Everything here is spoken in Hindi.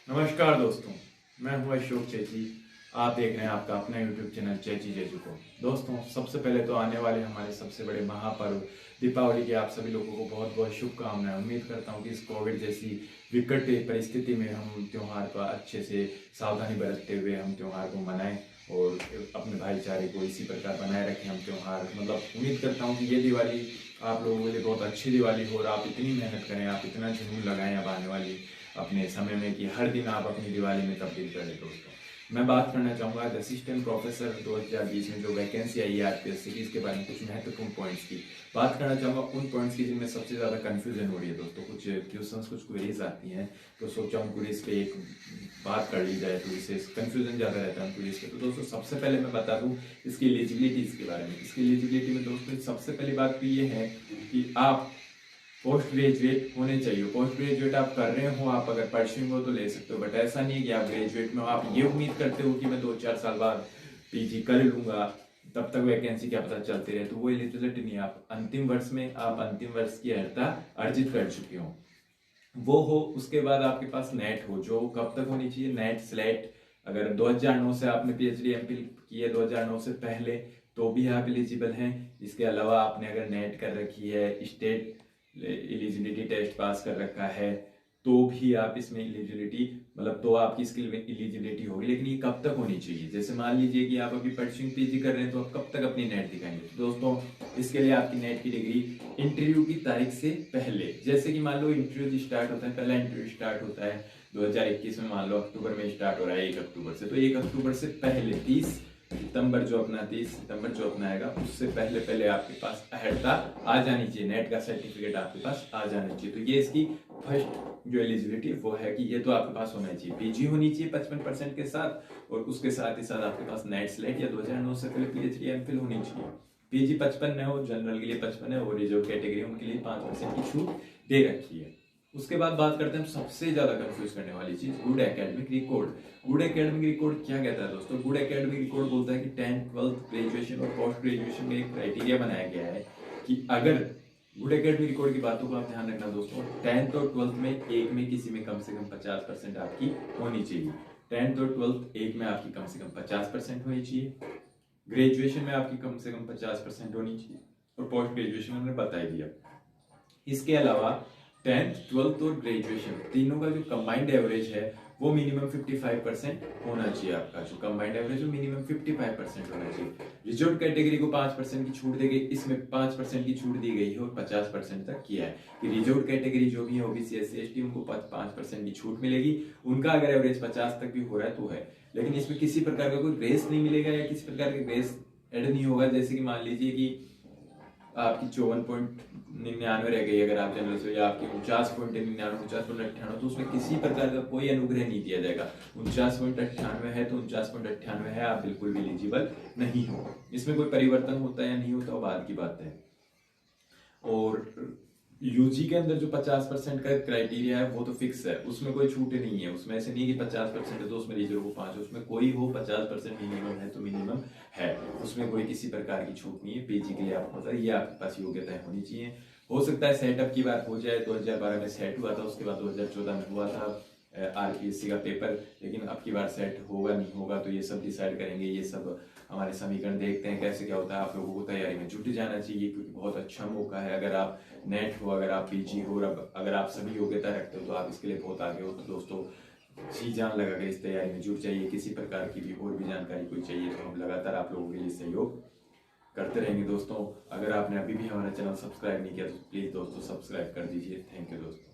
नमस्कार दोस्तों, मैं हूं अशोक चेची। आप देख रहे हैं आपका अपना यूट्यूब चैनल चेची जेजू को। दोस्तों, सबसे पहले तो आने वाले हमारे सबसे बड़े महापर्व दीपावली की आप सभी लोगों को बहुत बहुत शुभकामनाएं। उम्मीद करता हूं कि इस कोविड जैसी विकट परिस्थिति में हम त्यौहार का अच्छे से सावधानी बरतते हुए हम त्यौहार को मनाएं और अपने भाईचारे को इसी प्रकार बनाए रखें। हम त्यौहार उम्मीद करता हूँ कि ये दिवाली आप लोगों के लिए बहुत अच्छी दिवाली हो और आप इतनी मेहनत करें, आप इतना जुनून लगाएं अब आने वाली अपने समय में कि हर दिन आप अपनी दिवाली में तब्दील करें। दोस्तों, मैं बात करना चाहूँगा असिस्टेंट प्रोफेसर 2020 में जो वैकेंसी आई है आरपीएस की, इसके बारे में कुछ महत्वपूर्ण पॉइंट्स की बात करना चाहूँगा। उन पॉइंट्स की जिनमें सबसे ज़्यादा कन्फ्यूजन हो रही है दोस्तों, कुछ क्वेश्चंस कुछ क्वेरीज आती हैं, तो सोचा उनको इस पर एक बात कर ली जाए, तो इससे कन्फ्यूजन ज़्यादा रहता है उनको इस पर। तो दोस्तों, सबसे पहले मैं बता दूँ इसकी एलिजिबिलिटीज़ के बारे में। इसकी एलिजिबिलिटी में दोस्तों सबसे पहली बात तो ये है कि आप पोस्ट ग्रेजुएट होने चाहिए। पोस्ट ग्रेजुएट आप कर रहे हो, आप अगर परस्यूइंग हो तो ले सकते हो, बट ऐसा नहीं है कि आप ग्रेजुएट में हो, आप ये उम्मीद करते हो कि मैं 2-4 साल बाद पीजी कर लूंगा, तब तक वैकेंसी क्या पता चलती रहे, तो वो एलिजिबिलिटी नहीं है। आप अंतिम वर्ष में आप अंतिम वर्ष की अर्हता अर्जित कर चुके हो, वो हो। उसके बाद आपके पास नेट हो, जो कब तक होनी चाहिए, नेट स्लेट। अगर 2009 से आपने पीएचडी एमफिल की है, 2009 से पहले, तो भी आप एलिजिबल हैं। इसके अलावा आपने अगर नेट कर रखी है, स्टेट एलिजिबिलिटी टेस्ट पास कर रखा है, तो भी आप इसमें एलिजिबिलिटी तो आपकी इसकी एलिजिबिलिटी होगी। लेकिन ये कब तक होनी चाहिए, जैसे मान लीजिए कि आप अभी परस्यूइंग पीजी कर रहे हैं, तो आप कब तक अपनी नेट दिखाएंगे। तो दोस्तों, इसके लिए आपकी नेट की डिग्री इंटरव्यू की तारीख से पहले, जैसे कि मान लो इंटरव्यू स्टार्ट होता है, पहला इंटरव्यू स्टार्ट होता है 2021 में, मान लो अक्टूबर में स्टार्ट हो रहा है 1 अक्टूबर से, तो 1 अक्टूबर से पहले 30 सितंबर जो अपना आएगा, उससे पहले पहले आपके पास अहर्ता आ जानी चाहिए, नेट का सर्टिफिकेट आपके पास आ जाना चाहिए। तो ये इसकी फर्स्ट जो एलिजिबिलिटी वो है कि ये तो आपके पास होना चाहिए, पीजी होनी चाहिए 55% के साथ, और उसके साथ ही साथ आपके पास नेट स्लेट या 2009 से पहले पीएचडी एमफिल होनी चाहिए। पीजी 55 न हो, जनरल के लिए 55 है, और रिजर्व कैटेगरी उनके लिए 5% की छूट दे रखी है। उसके बाद बात करते हैं सबसे ज्यादा कंफ्यूज करने वाली चीज, good academic record. Good academic record क्या कहता है दोस्तों? गुड एकेडमिक रिकॉर्ड बोलता है कि 10th 12th ग्रेजुएशन और पोस्ट ग्रेजुएशन में एक क्राइटेरिया बनाया गया है कि अगर गुड एकेडमिक रिकॉर्ड की बातों को आप ध्यान रखना दोस्तों, 10th और 12th में एक में किसी में कम से कम 50% आपकी होनी चाहिए। 10th और 12th एक में आपकी कम से कम 50% होनी चाहिए, ग्रेजुएशन में आपकी कम से कम 50% होनी चाहिए, और पोस्ट ग्रेजुएशन हमने बता ही दिया। इसके अलावा 10th 12th और ग्रेजुएशन तीनों का जो कंबाइंड एवरेज है वो मिनिमम 55% होना चाहिए। आपका जो कंबाइंड एवरेज वो मिनिमम 55% होना चाहिए। रिजर्व कैटेगरी को 5% की छूट दी गई, इसमें 5% की छूट दी गई है और 50% तक किया है कि रिजर्व कैटेगरी जो भी है, ओबीसी एससी एसटी, उनको 5% की छूट मिलेगी। उनका अगर एवरेज 50 तक भी हो रहा है तो है, लेकिन इसमें किसी प्रकार का कोई ग्रेस नहीं मिलेगा या किसी प्रकार का ग्रेस एड नहीं होगा। जैसे कि मान लीजिए कि आपकी 54.99 रह गई अगर आप जनरल से, या आपकी 49.99 49.98, तो उसमें किसी प्रकार का कोई अनुग्रह नहीं दिया जाएगा। 49.98 है तो 49.98 है, आप बिल्कुल भी एलिजिबल नहीं हो। इसमें कोई परिवर्तन होता है या नहीं होता वो बाद की बात है। और यूजी के अंदर जो 50% का क्राइटेरिया है वो तो फिक्स है, उसमें कोई छूट नहीं है। उसमें ऐसे नहीं कि 50% है तो उसमें रिजर्व को 5 है, उसमें कोई हो 50% मिनिमम है तो मिनिमम है, उसमें कोई किसी प्रकार की छूट नहीं है। पीजी के लिए आपको पता है ये आपके पास योग्यता होनी चाहिए। हो सकता है सेटअप की बात हो जाए, 2012 में सेट हुआ था, उसके बाद 2014 में हुआ था आरपीएससी का पेपर, लेकिन अब की बार सेट होगा नहीं होगा तो ये सब डिसाइड करेंगे। ये सब हमारे समीकरण देखते हैं कैसे क्या होता है। आप लोगों को तैयारी में जुट जाना चाहिए, क्योंकि बहुत अच्छा मौका है। अगर आप नेट हो, अगर आप पीजी हो, अगर आप सभी योग्यता रखते हो तो आप इसके लिए बहुत आगे हो। तो दोस्तों, जी जान लगा कर इस तैयारी में जुट जाइए। किसी प्रकार की भी और भी जानकारी कोई चाहिए तो हम लगातार आप लोगों के लिए सहयोग करते रहेंगे। दोस्तों, अगर आपने अभी भी हमारा चैनल सब्सक्राइब नहीं किया तो प्लीज दोस्तों सब्सक्राइब कर दीजिए। थैंक यू दोस्तों।